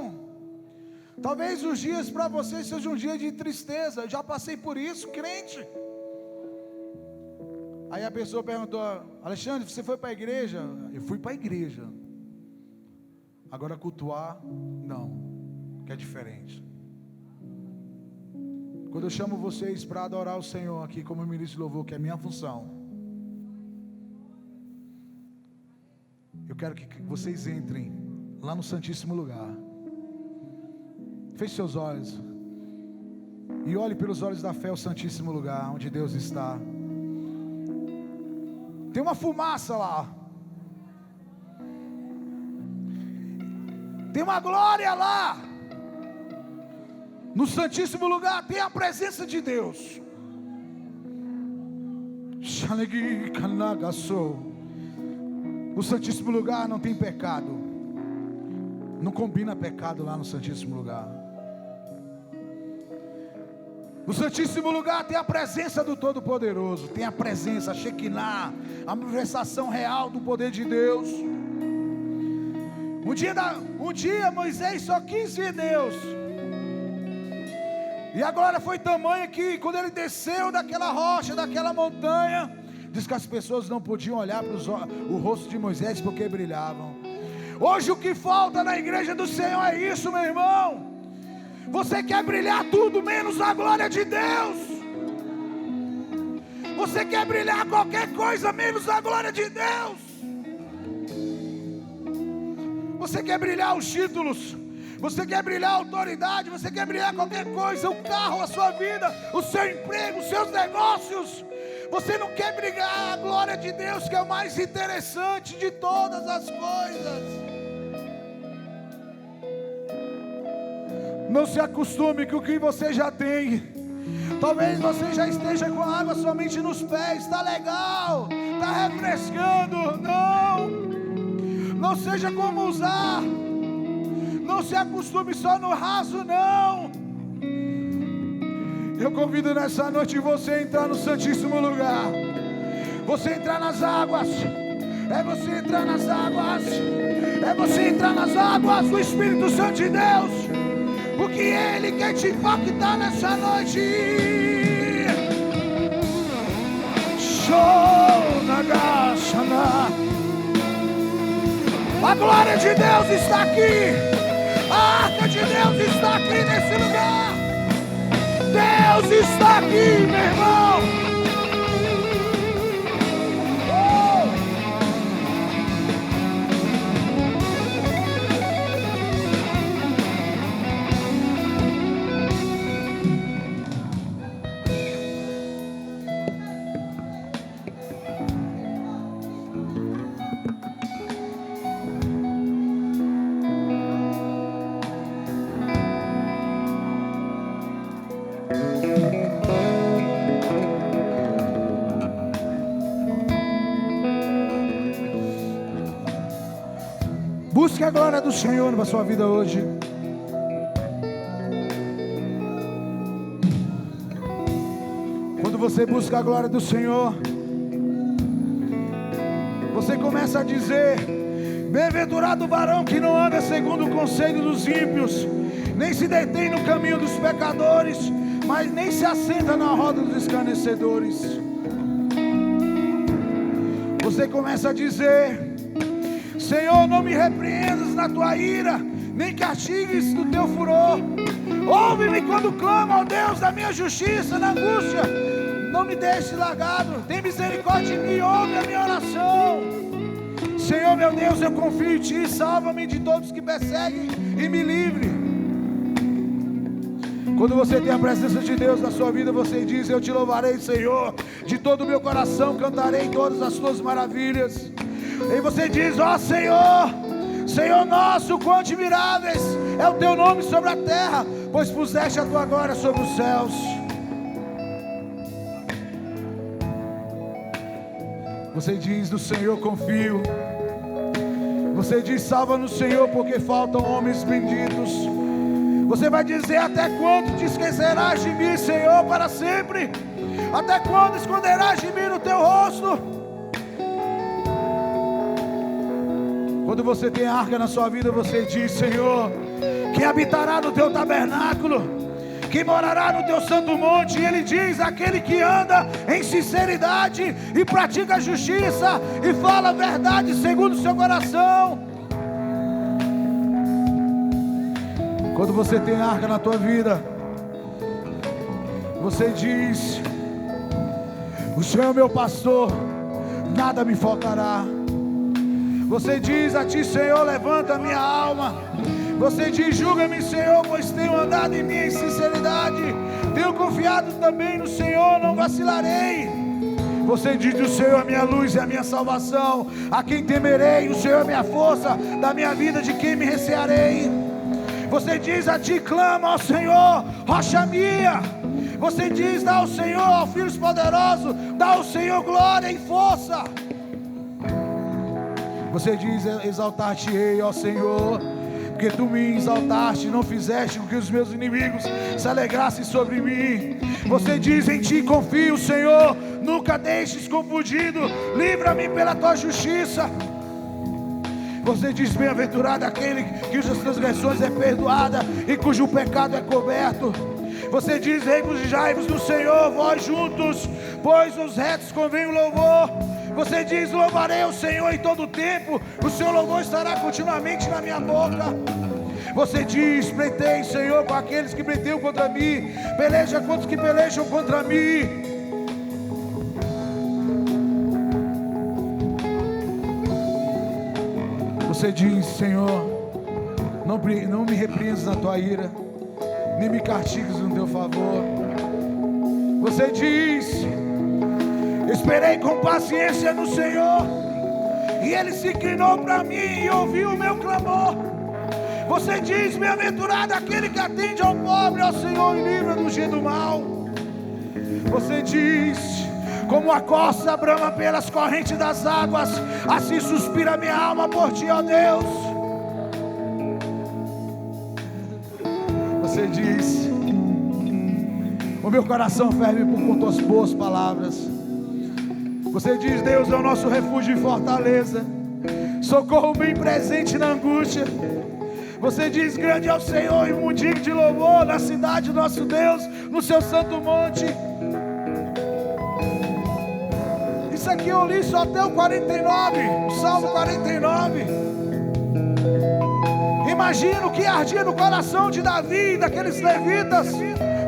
Talvez os dias para vocês sejam um dia de tristeza. Eu já passei por isso, crente. Aí a pessoa perguntou, Alexandre, você foi para a igreja? Eu fui para a igreja. Agora cultuar, não, que é diferente. Quando eu chamo vocês para adorar o Senhor aqui como ministro de louvor, que é a minha função, eu quero que vocês entrem lá no Santíssimo Lugar. Feche seus olhos e olhe pelos olhos da fé o Santíssimo Lugar, onde Deus está. Tem uma fumaça lá. Tem uma glória lá. No Santíssimo Lugar tem a presença de Deus. No Santíssimo Lugar não tem pecado. Não combina pecado lá no Santíssimo Lugar. No Santíssimo Lugar tem a presença do Todo-Poderoso. Tem a presença, a Shekinah, a manifestação real do poder de Deus. Um dia Moisés só quis ver Deus. E a glória foi tamanha que quando ele desceu daquela rocha, daquela montanha, diz que as pessoas não podiam olhar para o rosto de Moisés porque brilhavam. Hoje o que falta na igreja do Senhor é isso, meu irmão. Você quer brilhar tudo menos a glória de Deus. Você quer brilhar qualquer coisa menos a glória de Deus. Você quer brilhar os títulos. Você quer brilhar a autoridade. Você quer brilhar qualquer coisa. O carro, a sua vida, o seu emprego, os seus negócios. Você não quer brilhar a glória de Deus, que é o mais interessante de todas as coisas. Não se acostume com o que você já tem. Talvez você já esteja com a água somente nos pés. Está legal, está refrescando. Não seja como usar. Não se acostume só no raso, não. Eu convido nessa noite você a entrar no Santíssimo Lugar. Você entrar nas águas. É você entrar nas águas. É você entrar nas águas do Espírito Santo de Deus. Porque Ele quer te impactar nessa noite. Show na gachana. A glória de Deus está aqui. A arca de Deus está aqui nesse lugar. Deus está aqui, meu irmão. Busque a glória do Senhor na sua vida hoje. Quando você busca a glória do Senhor, você começa a dizer: bem-aventurado o varão que não anda segundo o conselho dos ímpios, nem se detém no caminho dos pecadores, mas nem se assenta na roda dos escarnecedores. Você começa a dizer: Senhor, não me repreendas na tua ira, nem castigues no teu furor. Ouve-me quando clamo ao Deus da minha justiça, na angústia. Não me deixes largado, tem misericórdia de mim, ouve a minha oração. Senhor meu Deus, eu confio em Ti, salva-me de todos que perseguem e me livre. Quando você tem a presença de Deus na sua vida, você diz: eu te louvarei, Senhor, de todo o meu coração, cantarei todas as tuas maravilhas. E você diz: ó Senhor, Senhor nosso, quão admiráveis é o teu nome sobre a terra, pois puseste a tua glória sobre os céus. Você diz: no Senhor confio. Você diz: salva no Senhor, porque faltam homens benditos. Você vai dizer: até quando te esquecerás de mim, Senhor, para sempre? Até quando esconderás de mim no teu rosto? Quando você tem arca na sua vida, você diz: Senhor, quem habitará no teu tabernáculo, quem morará no teu santo monte? E ele diz: aquele que anda em sinceridade e pratica a justiça e fala a verdade segundo o seu coração. Quando você tem arca na tua vida, você diz: o Senhor é meu pastor, nada me faltará. Você diz a Ti: Senhor, levanta a minha alma. Você diz: julga-me, Senhor, pois tenho andado em minha sinceridade, tenho confiado também no Senhor, não vacilarei. Você diz: o Senhor é a minha luz e a minha salvação, a quem temerei? O Senhor é a minha força da minha vida, de quem me recearei? Você diz a Ti: clama ao Senhor, rocha minha. Você diz: dá ao Senhor, ao Filho poderoso, dá ao Senhor glória e força. Você diz: exaltar-te-ei, ó Senhor, porque Tu me exaltaste, não fizeste com que os meus inimigos se alegrassem sobre mim. Você diz: em Ti confio, Senhor, nunca deixes confundido, livra-me pela Tua justiça. Você diz: bem-aventurado aquele que suas transgressões é perdoada e cujo pecado é coberto. Você diz: regozijai-vos no Senhor, vós juntos, pois os retos convém o louvor. Você diz: louvarei o Senhor em todo o tempo, o seu louvor estará continuamente na minha boca. Você diz: pleitei, Senhor, com aqueles que pleiteiam contra mim, peleja contra os que pelejam contra mim. Você diz: Senhor, não me repreendas na Tua ira, nem me castigues no Teu favor. Você diz: esperei com paciência no Senhor, e Ele se inclinou para mim e ouviu o meu clamor. Você diz: bem-aventurado aquele que atende ao pobre, ao Senhor, e livra do dia do mal. Você diz: como a corça brama pelas correntes das águas, assim suspira minha alma por Ti, ó Deus. Você diz: o meu coração ferve com Tuas boas palavras. Você diz: Deus é o nosso refúgio e fortaleza, socorro bem presente na angústia. Você diz: grande é o Senhor e muito digno de louvor na cidade do nosso Deus, no seu santo monte. Isso aqui eu li só até o 49, o Salmo 49. Imagina o que ardia no coração de Davi e daqueles levitas,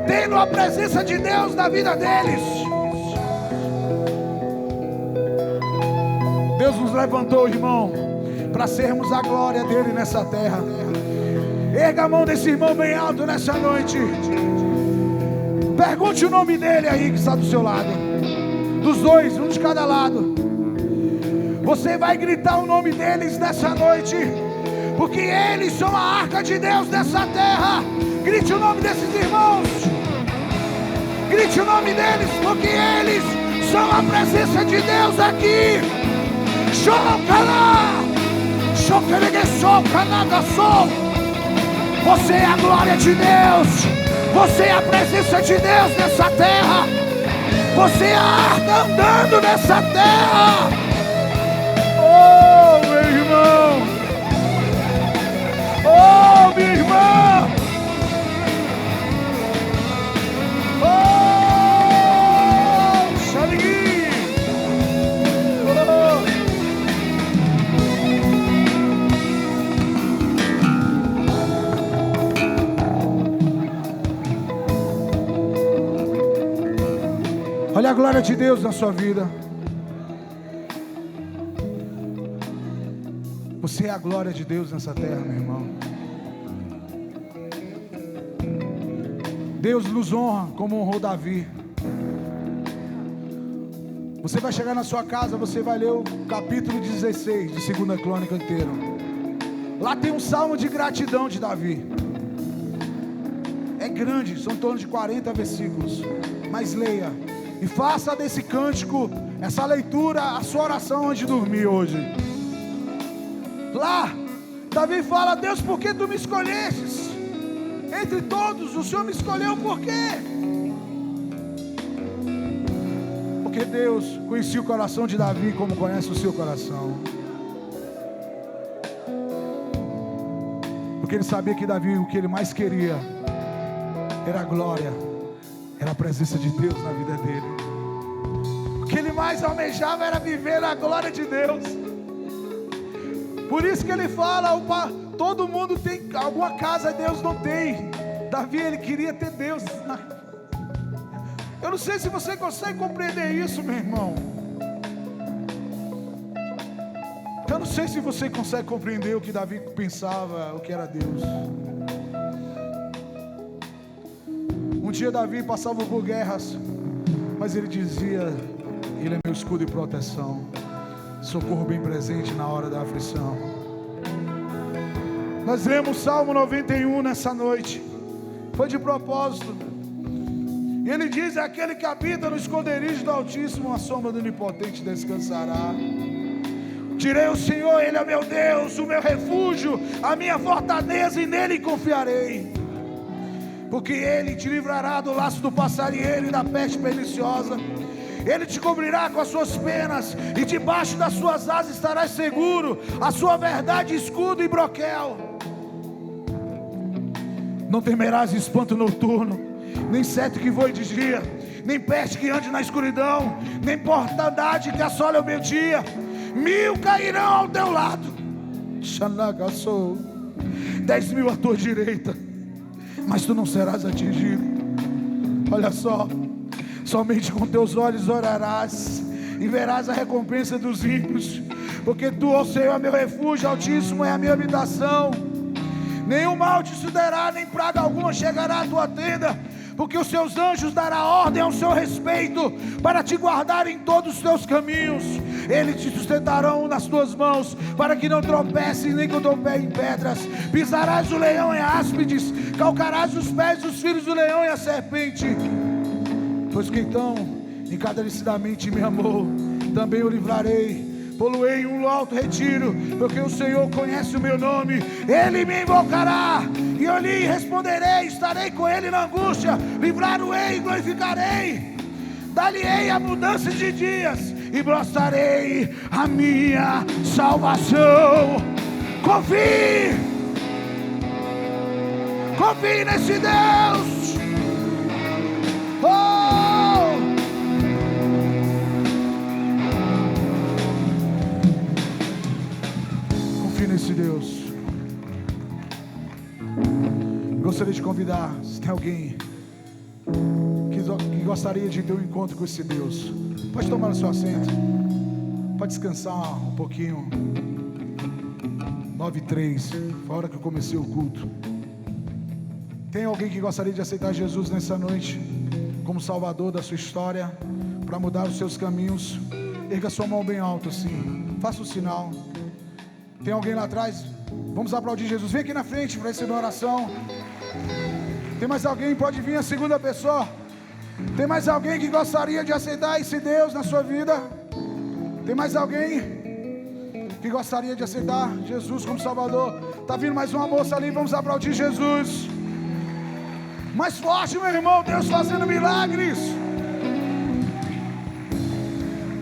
tendo a presença de Deus na vida deles. Deus nos levantou, irmão, para sermos a glória dele nessa terra. Erga a mão desse irmão bem alto nessa noite. Pergunte o nome dele aí que está do seu lado. Dos dois, um de cada lado. Você vai gritar o nome deles nessa noite, porque eles são a arca de Deus nessa terra. Grite o nome desses irmãos. Grite o nome deles, porque eles são a presença de Deus aqui. Você é a glória de Deus. Você é a presença de Deus nessa terra. Você é a arca andando nessa terra. Oh, meu irmão. Oh, minha irmã. Oh, Xaligui. Oh. Olha a glória de Deus na sua vida. Você é a glória de Deus nessa terra, meu irmão. Deus nos honra como honrou Davi. Você vai chegar na sua casa, você vai ler o capítulo 16 de 2 Crônica inteiro. Lá tem um salmo de gratidão de Davi. É grande, são em torno de 40 versículos. Mas leia e faça desse cântico, essa leitura, a sua oração antes de dormir hoje. Lá, Davi fala: Deus, por que tu me escolhestes? Entre todos, o Senhor me escolheu por quê? Porque Deus conhecia o coração de Davi como conhece o seu coração. Porque ele sabia que Davi, o que ele mais queria era a glória, era a presença de Deus na vida dele. O que ele mais almejava era viver na glória de Deus. Por isso que ele fala: todo mundo tem alguma casa, Deus não tem. Davi, ele queria ter Deus. Eu não sei se você consegue compreender isso, meu irmão. Eu não sei se você consegue compreender o que Davi pensava, o que era Deus. Um dia Davi passava por guerras, mas ele dizia: Ele é meu escudo e proteção, socorro bem presente na hora da aflição. Nós lemos Salmo 91 nessa noite. Foi de propósito. E ele diz: aquele que habita no esconderijo do Altíssimo, a sombra do Onipotente descansará. Direi ao Senhor, Ele é meu Deus, o meu refúgio, a minha fortaleza, e nele confiarei. Porque Ele te livrará do laço do passarinheiro e da peste perniciosa. Ele te cobrirá com as suas penas, e debaixo das suas asas estarás seguro. A sua verdade, escudo e broquel. Não temerás espanto noturno, nem sete que voe de dia, nem peste que ande na escuridão, nem mortandade que assole ao meio-dia. 1000 cairão ao teu lado, 10.000 à tua direita, mas tu não serás atingido. Olha só: somente com teus olhos orarás e verás a recompensa dos ímpios. Porque tu, ó Senhor, é meu refúgio, Altíssimo é a minha habitação. Nenhum mal te sucederá, nem praga alguma chegará à tua tenda. Porque os seus anjos dará ordem ao seu respeito, para te guardar em todos os teus caminhos. Eles te sustentarão nas tuas mãos, para que não tropeces nem com o teu pé em pedras. Pisarás o leão e áspides, calcarás os pés dos filhos do leão e a serpente. Pois que então encarecidamente me amou, também o livrarei. Poluei em um alto retiro, porque o Senhor conhece o meu nome. Ele me invocará, e eu lhe responderei. Estarei com ele na angústia, livrá-lo-ei e glorificarei. Dar-lhe-ei a mudança de dias, e mostrarei a minha salvação. Confie nesse Deus. Oh! Nesse Deus. Gostaria de convidar, se tem alguém que gostaria de ter um encontro com esse Deus? Pode tomar o seu assento. Pode descansar um pouquinho. 9:03, foi a hora que eu comecei o culto. Tem alguém que gostaria de aceitar Jesus nessa noite como Salvador da sua história, para mudar os seus caminhos? Erga sua mão bem alto assim, faça o sinal. Tem alguém lá atrás? Vamos aplaudir Jesus. Vem aqui na frente para receber uma oração. Tem mais alguém? Pode vir a segunda pessoa. Tem mais alguém que gostaria de aceitar esse Deus na sua vida? Tem mais alguém que gostaria de aceitar Jesus como Salvador? Tá vindo mais uma moça ali, vamos aplaudir Jesus. Mais forte, meu irmão, Deus fazendo milagres.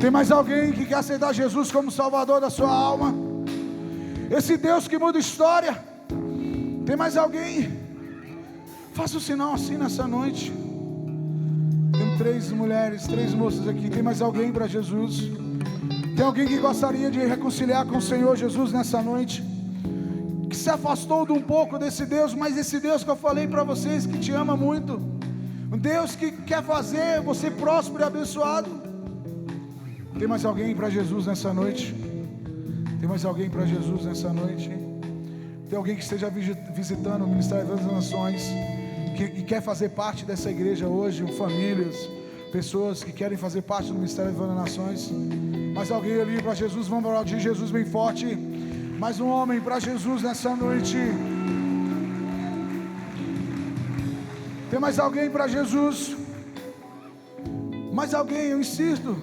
Tem mais alguém que quer aceitar Jesus como Salvador da sua alma? Esse Deus que muda história. Tem mais alguém? Faça o sinal assim nessa noite. Tem 3 mulheres, 3 moças aqui. Tem mais alguém para Jesus? Tem alguém que gostaria de reconciliar com o Senhor Jesus nessa noite? Que se afastou de um pouco desse Deus, mas esse Deus que eu falei para vocês, que te ama muito. Um Deus que quer fazer você próspero e abençoado. Tem mais alguém para Jesus nessa noite? Tem mais alguém para Jesus nessa noite? Tem alguém que esteja visitando o Ministério das Nações, que quer fazer parte dessa igreja hoje? Famílias, pessoas que querem fazer parte do Ministério das Nações. Mais alguém ali para Jesus? Vamos aplaudir Jesus bem forte. Mais um homem para Jesus nessa noite. Tem mais alguém para Jesus? Mais alguém, eu insisto.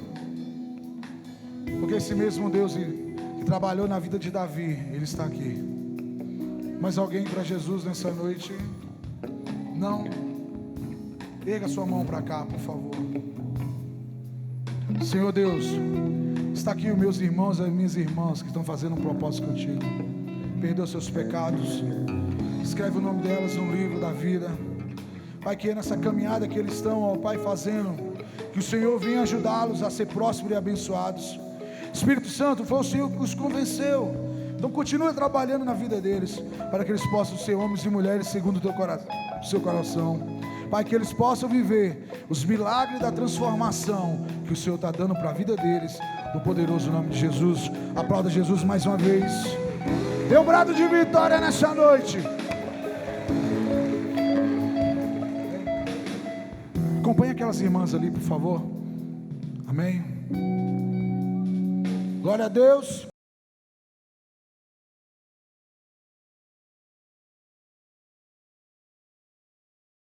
Porque esse mesmo Deus que trabalhou na vida de Davi, Ele está aqui. Mais alguém para Jesus nessa noite? Não? Erga sua mão para cá, por favor. Senhor Deus, está aqui os meus irmãos e as minhas irmãs que estão fazendo um propósito contigo. Perdoa seus pecados. Escreve o nome delas no livro da vida. Pai, que é nessa caminhada que eles estão, ó Pai, fazendo, que o Senhor venha ajudá-los a ser prósperos e abençoados. Espírito Santo, foi o Senhor que os convenceu. Então continua trabalhando na vida deles, para que eles possam ser homens e mulheres segundo o teu coração, o seu coração. Pai, que eles possam viver os milagres da transformação que o Senhor está dando para a vida deles, no poderoso nome de Jesus. Aplauda Jesus mais uma vez. Dê um brado de vitória nessa noite. Acompanhe aquelas irmãs ali, por favor. Amém. Glória a Deus.